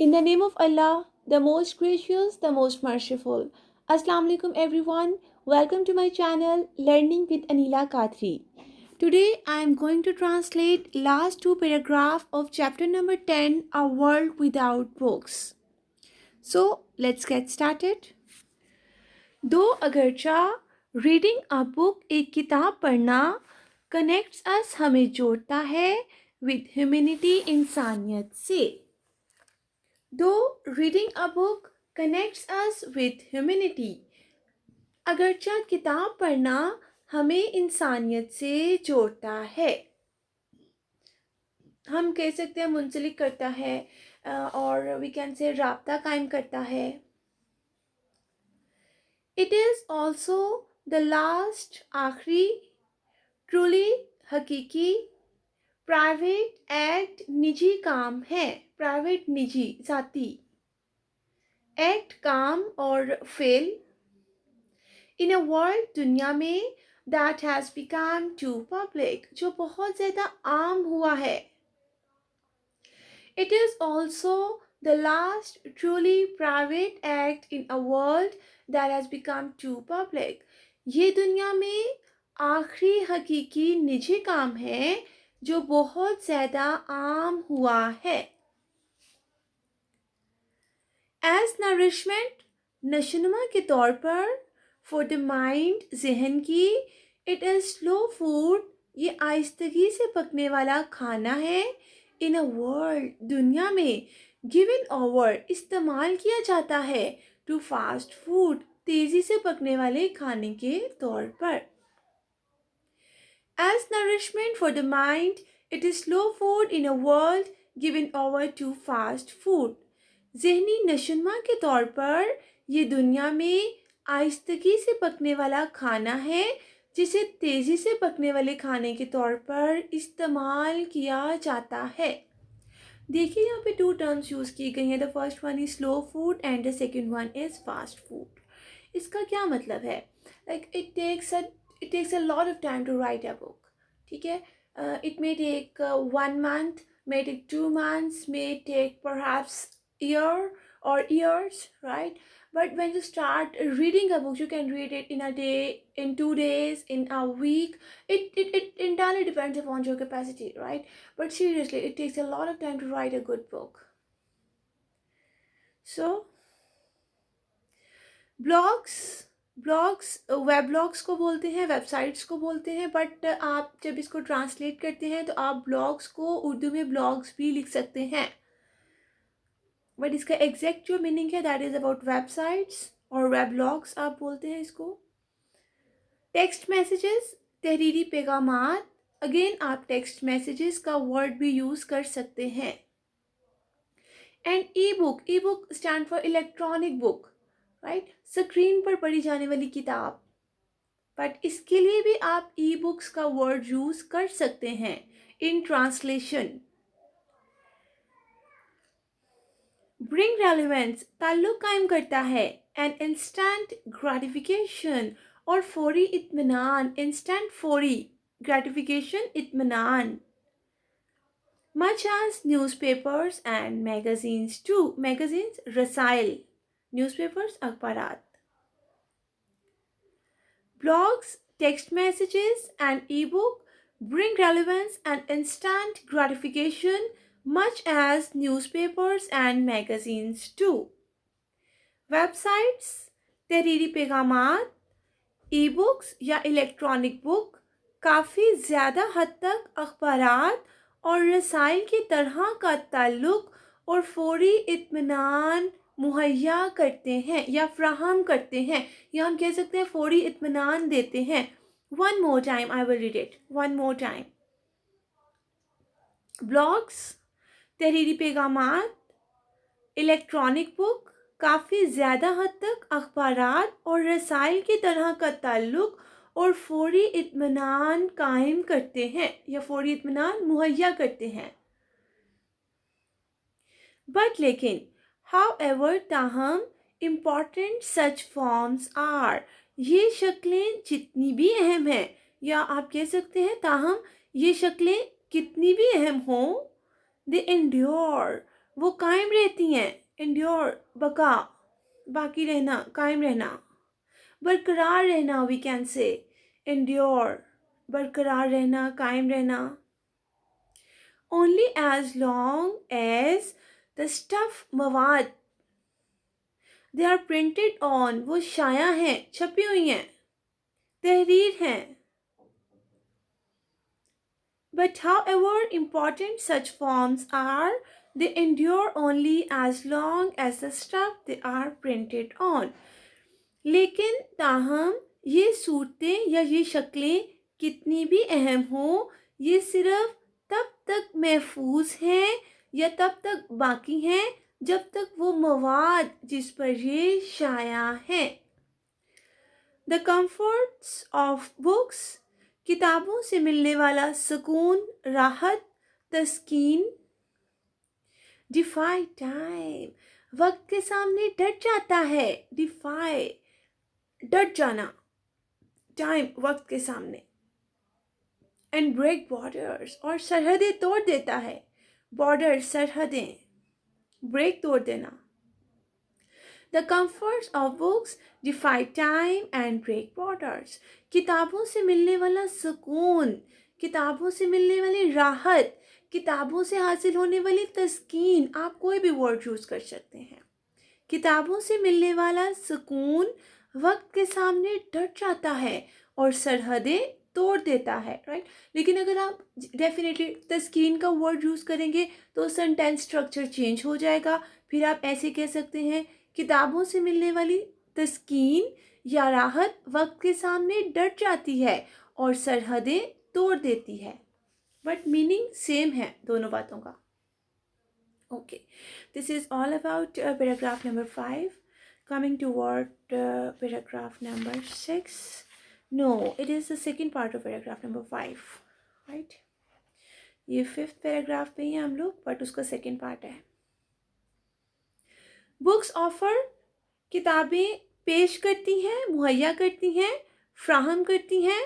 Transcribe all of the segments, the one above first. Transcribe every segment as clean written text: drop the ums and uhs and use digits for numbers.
In the name of Allah, the most gracious, the most merciful. Assalamu alaikum everyone. Welcome to my channel Learning with Anila Kadri. Today I am going to translate last two paragraphs of chapter number 10, A World Without Books. So let's get started. दो अगरचा reading a book एक किताब पढ़ना connects अस हमें जोड़ता है with humanity इंसानियत से. Though reading a book connects us with humanity, अगरचा किताब पढ़ना हमें इंसानियत से जोड़ता है. हम कह सकते हैं मुंसलिक करता है और वी कैन से राब्ता कायम करता है. It is also the last आखिरी ट्रूली हकीकी प्राइवेट एक्ट निजी काम है. प्राइवेट निजी ज़ाती एक्ट काम और फेल इन अ वर्ल्ड दुनिया में that has become too public जो बहुत ज़्यादा आम हुआ है. It is also the last truly private act in a world that has become too public. ये दुनिया में आखिरी हकीकी निजी काम है जो बहुत ज़्यादा आम हुआ है. एज नरिशमेंट नशोनुमा के तौर पर फॉर द माइंड जहन की इट इज़ स्लो फूड ये आहिस्तगी से पकने वाला खाना है. इन अ वर्ल्ड दुनिया में गिवन ओवर इस्तेमाल किया जाता है टू फास्ट फूड तेज़ी से पकने वाले खाने के तौर पर. As nourishment for the mind it is slow food in a world given over to fast food. ज़हनी नशोनुमा के तौर पर ये दुनिया में आहिस्तगी से पकने वाला खाना है जिसे तेज़ी से पकने वाले खाने के तौर पर इस्तेमाल किया जाता है. देखिए यहाँ पे टू टर्म्स यूज़ की गई हैं. The first one is slow food and the second one is fast food. इसका क्या मतलब है? Like it takes a lot of time to write a book. ठीक है, it may take 1 month, may take 2 months, may take perhaps year or years, right? But when you start reading a book, you can read it in a day, in 2 days, in a week. It entirely depends upon your capacity, right? But seriously, it takes a lot of time to write a good book. So blogs web blogs को बोलते हैं, websites को बोलते हैं. But आप जब इसको translate करते हैं तो आप ब्लॉग्स को उर्दू में ब्लॉग्स भी लिख सकते हैं. बट इसका एग्जैक्ट जो मीनिंग है दैट इज़ अबाउट वेबसाइट्स और वेब ब्लॉग्स आप बोलते हैं इसको. टेक्स्ट मैसेजेस तहरीरी पैगामात. अगेन आप टेक्स्ट मैसेजेस का वर्ड भी यूज़ कर सकते हैं. And e book stand for electronic book, right? Screen पर पढ़ी जाने वाली किताब. बट इसके लिए भी आप ई बुक्स का वर्ड यूज़ कर सकते हैं इन ट्रांसलेशन. ब्रिंग रेलिवेंस ताल्लुक कायम करता है. एन इंस्टेंट ग्रेटिफिकेशन और फौरी इत्मीनान. इंस्टेंट फौरी ग्रेटिफिकेशन इत्मीनान. Much as newspapers and magazines too. Magazines रसाइल, न्यूज़पेपर्स अखबारात. Blogs, text messages, and ebook bring relevance and instant gratification, much as newspapers and magazines do. Websites, तहरीरी पैगामात, ई-बुक्स या इलेक्ट्रॉनिक बुक काफ़ी ज़्यादा हद तक अखबारात और रसाइल की तरह का ताल्लुक और फौरी इत्मीनान मुहैया करते हैं या फ्राहम करते हैं, या हम कह सकते हैं फौरी इत्मीनान देते हैं. One more time I will read it one more time. Blogs तहरीरी पैगामात, इलेक्ट्रॉनिक बुक काफ़ी ज़्यादा हद तक अखबारात और रसाइल की तरह का ताल्लुक और फौरी इत्मीनान कायम करते हैं या फौरी इत्मीनान मुहैया करते हैं. बट लेकिन However, ताहम इम्पॉर्टेंट सच फॉर्म्स आर. ये शक्लें जितनी भी अहम हैं, या आप कह सकते हैं ताहम ये शक्लें कितनी भी अहम हों, दे endure वो कायम रहती हैं, endure, बका, बाकी रहना, कायम रहना, बरकरार रहना, we can say, endure, बरकरार रहना, कायम रहना. Only as long as the stuff मवाद they are printed on, वो शाया हैं, छपी हुई हैं, तहरीर हैं. But however important such forms are, they endure only as long as the stuff they are printed on. लेकिन ताहम ये सूरतें या ये शक्लें कितनी भी अहम हो, ये सिर्फ तब तक महफूज हैं या तब तक बाकी हैं जब तक वो मवाद जिस पर ये शाया हैं. The comforts of books, किताबों से मिलने वाला सुकून, राहत, तस्कीन. Defy time, वक्त के सामने डट जाता है. Defy, डट जाना, टाइम, वक्त के सामने. And break borders, और सरहदें तोड़ देता है. बॉर्डर, सरहदें, ब्रेक, तोड़ देना. The comforts of books defy time and break borders. किताबों से मिलने वाला सुकून, किताबों से मिलने वाली राहत, किताबों से हासिल होने वाली तस्कीन, आप कोई भी वर्ड यूज़ कर सकते हैं. किताबों से मिलने वाला सुकून वक्त के सामने डट जाता है और सरहदें तोड़ देता है, राइट. लेकिन अगर आप डेफिनेटली तस्कीन का वर्ड यूज़ करेंगे तो सेंटेंस स्ट्रक्चर चेंज हो जाएगा. फिर आप ऐसे कह सकते हैं, किताबों से मिलने वाली तस्कीन या राहत वक्त के सामने डट जाती है और सरहदें तोड़ देती है. बट मीनिंग सेम है दोनों बातों का. Okay, this is all about paragraph number 5. Coming toward paragraph number 6. No, it is the second part of paragraph number 5. Right? ये 5th paragraph पे ही हैं हम लोग, but उसका second part है. Books offer, किताबें पेश करती हैं, मुहैया करती हैं, फ्राहम करती हैं.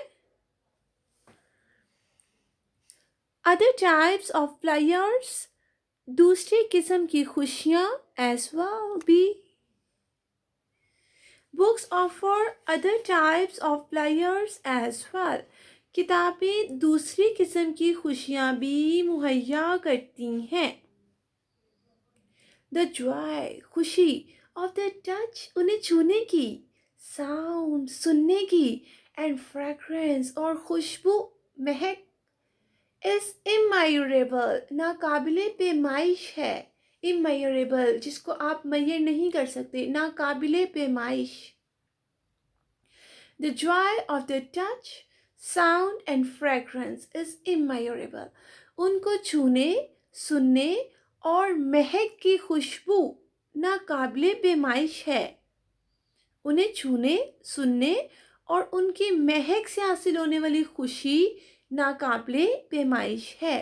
Other types of pleasures, दूसरी किस्म की खुशियाँ, as well be. Books offer other types of pleasures as well. किताबें दूसरी किस्म की खुशियाँ भी मुहैया करती हैं. The joy, खुशी, of the touch, उन्हें छूने की, sound, सुनने की, and fragrance, और खुशबू, महक, is immeasurable, नाकाबिले पैमाइश है. immeasurable, जिसको आप मैयर नहीं कर सकते, नाकाबिले पैमाइश. The joy of the touch, sound and fragrance is immeasurable. उनको छूने, सुनने और महक की खुशबू नाकाबिले पैमाइश है. उन्हें छूने, सुनने और उनकी महक से हासिल होने वाली खुशी नाकाबिले पैमाइश है.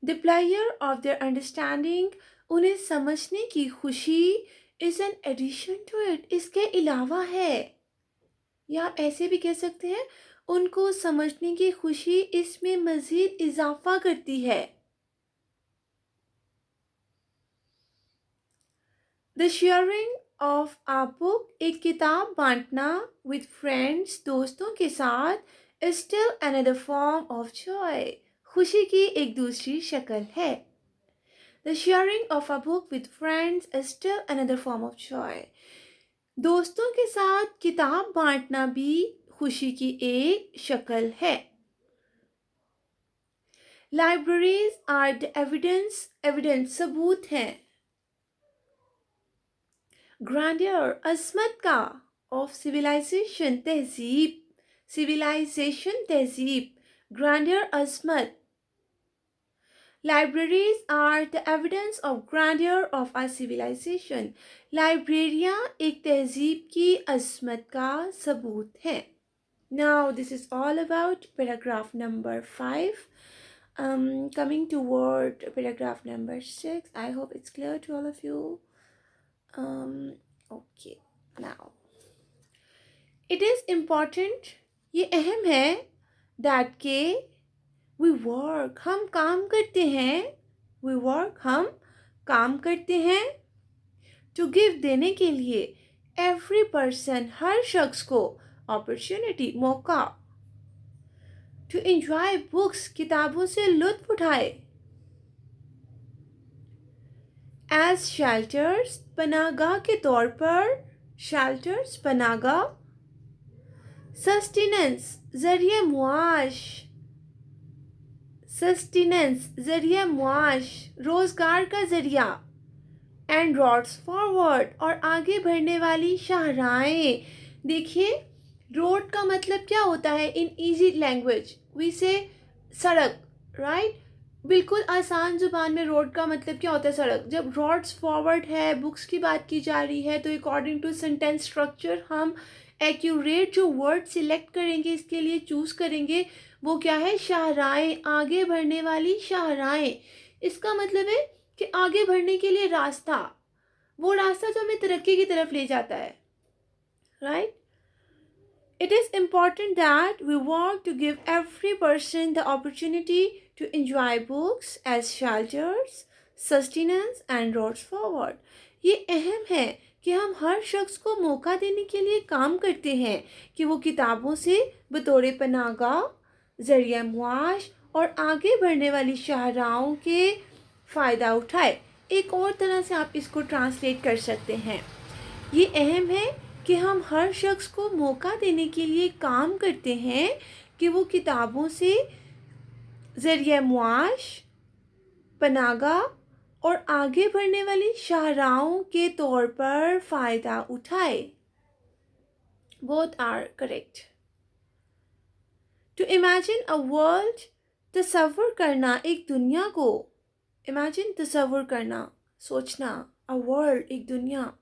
The pleasure of their understanding, उन्हें समझने की खुशी, is an addition to it, इसके अलावा है. या ऐसे भी कह सकते हैं, उनको समझने की खुशी इसमें मज़ीद इजाफा करती है. The sharing of a book, एक किताब बांटना, with friends, दोस्तों के साथ, is still another form of joy, खुशी की एक दूसरी शक्ल है. The sharing of a book with friends is still another form of joy. दोस्तों के साथ किताब बांटना भी खुशी की एक शक्ल है. Libraries are the evidence, सबूत हैं. Grandeur, अज़मत का, of civilization, तहजीब, civilization, तहजीब, grandeur, अज़मत. Libraries are the evidence of grandeur of a civilization. लाइब्रेरियाँ एक तहजीब की अज़मत का सबूत हैं. Now this is all about paragraph number 5. Coming toward paragraph number 6. I hope it's clear to all of you. Okay, now it is important, ये अहम है, that के we work, हम काम करते हैं, we work, हम काम करते हैं. To give, देने के लिए. Every person, हर शख्स को. Opportunity, मौका. To enjoy books, किताबों से लुत्फ उठाए. As shelters, पनाहगाह के तौर पर. Shelters, पनाहगाह. Sustenance, ज़रिए मुआश. Sustenance, ज़रिए मुआश, रोज़गार का ज़रिया. And roads forward, और आगे बढ़ने वाली शाहराहें. देखिए, रोड का मतलब क्या होता है इन इजी लैंग्वेज? वी से सड़क, राइट? बिल्कुल आसान ज़ुबान में रोड का मतलब क्या होता है? सड़क. जब रोड्स फॉरवर्ड है, बुक्स की बात की जा रही है, तो अकॉर्डिंग टू सेंटेंस स्ट्रक्चर हम एक्यूरेट जो वर्ड सिलेक्ट करेंगे, इसके लिए चूज़ करेंगे, वो क्या है? शाहराहें, आगे बढ़ने वाली शाहराहें. इसका मतलब है कि आगे बढ़ने के लिए रास्ता, वो रास्ता जो हमें तरक्की की तरफ ले जाता है, right? It is important that we work to give every person the opportunity to enjoy books as shelters, sustenance and roads forward. ये अहम है कि हम हर शख्स को मौका देने के लिए काम करते हैं कि वो किताबों से बतौर पनाहगाह, ज़रिया मुआश और आगे बढ़ने वाली शाहराहों के फ़ायदा उठाए. एक और तरह से आप इसको ट्रांसलेट कर सकते हैं. ये अहम है कि हम हर शख्स को मौका देने के लिए काम करते हैं कि वो किताबों से ज़रिया मुआश, पनाहगाह और आगे बढ़ने वाली शाहराहों के तौर पर फ़ायदा उठाए. Both are correct. To imagine a world, तसव्वुर करना एक दुनिया को. Imagine, तसव्वुर करना, सोचना. A world, एक दुनिया.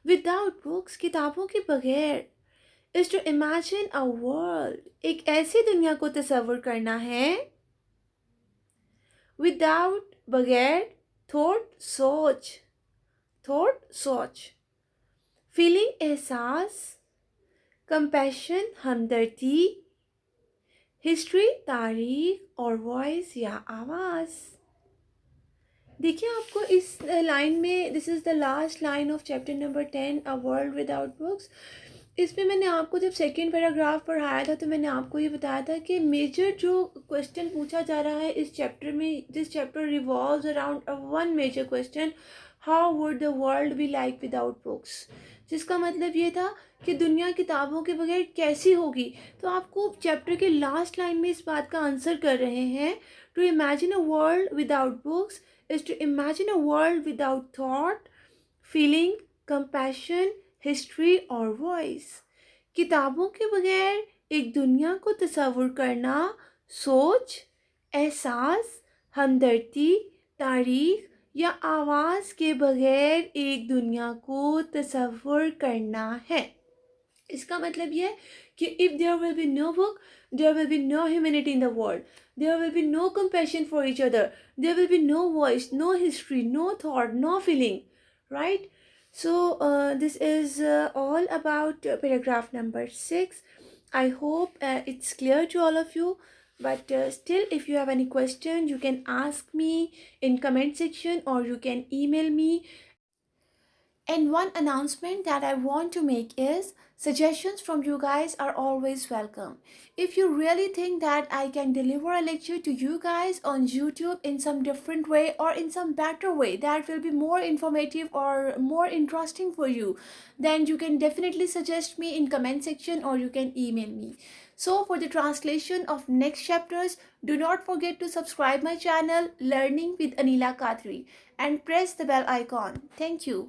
Without books, किताबों के बगैर. Is to imagine a world, एक ऐसी दुनिया को तसव्वुर करना है. Without, बगैर. Thought, सोच. Thought, सोच. Feeling, एहसास. Compassion, हमदर्दी. History, तारीख. और voice या आवाज़. देखिए, आपको इस लाइन में, this is the last line of chapter number 10, a world without books. इसमें मैंने आपको जब सेकेंड पैराग्राफ पढ़ाया था तो मैंने आपको ये बताया था कि मेजर जो क्वेश्चन पूछा जा रहा है इस चैप्टर में, this chapter revolves around one major question, how would the world be like without books. जिसका मतलब ये था कि दुनिया किताबों के बगैर कैसी होगी. तो आपको चैप्टर के लास्ट लाइन में इस बात का आंसर कर रहे हैं. To imagine a world without books is to imagine a world without thought, feeling, compassion, history और voice. किताबों के बगैर एक दुनिया को तसव्वुर करना, सोच, एहसास, हमदर्दी, तारीख या आवाज़ के बगैर एक दुनिया को तसव्वुर करना है. इसका मतलब ये है कि if there will be no book, there will be no humanity in the world. There will be no compassion for each other. There will be no voice, no history, no thought, no feeling. Right? So this is all about paragraph number 6. I hope it's clear to all of you. But still, if you have any question, you can ask me in comment section or you can email me. And one announcement that I want to make is suggestions from you guys are always welcome. If you really think that I can deliver a lecture to you guys on YouTube in some different way or in some better way that will be more informative or more interesting for you, then you can definitely suggest me in comment section or you can email me. So for the translation of next chapters, do not forget to subscribe my channel Learning with Anila Khatri and press the bell icon. Thank you.